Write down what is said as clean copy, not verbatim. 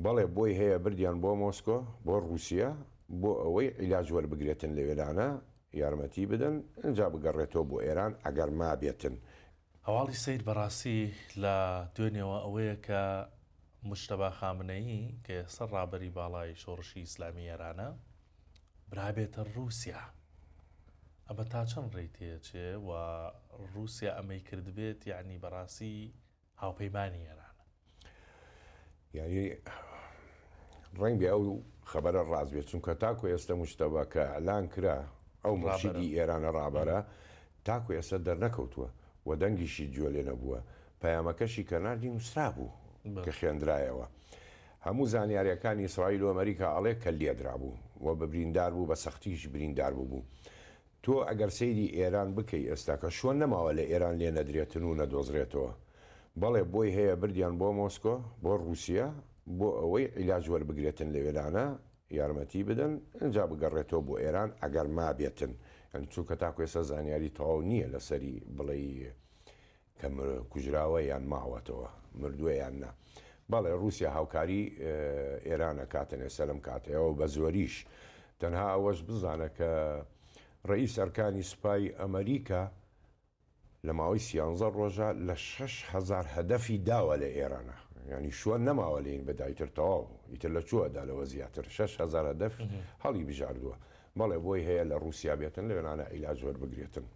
بەڵێ بۆی هەیە بردیان بۆ مۆسکۆ بۆ رووسیا بۆ ئەوەی عیلاج وەربگرێتن لە وێرانە یارمەتی بدەن ئەجا بگەڕێتەوە بۆ ئێران ئەگەر مابێتن. هەواڵی سەید بەڕاستی لە دوێنێەوە ئەوەیە کە مجتەبا خامنەیی کە ئێستا ڕابەری باڵای شۆڕشی ئیسلامی ئێرانە برابێتە رووسیا. ئەمە تا چەند ڕێی تێچێ و رووسیا ئەمەی کردبێت یعنی بەڕاستی هاوپەیمانی ئێرانە. یعنی ڕەنگە ئەو خەبەرە ڕاست بێت چونکە تاکو ئێستا مجتەبا کە ئەلان کرا ئەو مرشیدی ئێرانە ڕابەرە تاکو ئێستا دەرنەکەوتووە و دەنگیشی گوێ لێ نەبووە، پەیامەکەشی کەناردی نووسرا بوو کە خوێندرایەوە. هەموو زانیاریەکانی ئیسرائیل و ئەمریکا ئەڵێ کە لێدرا بوو و بە بریندار بوو، بە سەختیش بریندار بوو. تۆ ئەگەر سەیری ئێران بکەی ئێستا کە شۆن نەماوە لە ئێران لێ نەدرێتن و نەدۆزرێتەوە، بەڵێ بۆی هەیە بردیان بۆ مۆسکۆ بۆ رووسیا بۆ ئەوەی عیلاج وەربگرێتن لە وێرانە یارمەتی بدەن ئەجا بگەڕێتەوە بۆ ئێران ئەگەر مابێتن. چونکە تاکو ئێستا زانیاری تەواو نییە لەسەری بڵێ کە کوژراوە یان ماوەتەوە مردووە یان نا. بەڵێ رووسیا هاوکاری ئێرانە کاتن ئێستا لەم کاتەوە بە زۆریش. تەنها ئەوەش بزانە کە ڕئیس ئەرکانی سوپای ئەمریکا لە ماوەی 13 ڕۆژە لە 6,000 هەدەفی داوە لە ئێرانە، ینی شووە نەماوە لێن بەدایتر تەواو ئیتر لە چووەدا لەوە زیاتر 6,000 هەدەف هەڵی بژاردووە. بەڵێ بۆی هەیە لە رووسیا بێتن لە وێرانە عیلاج وەربگرێتن.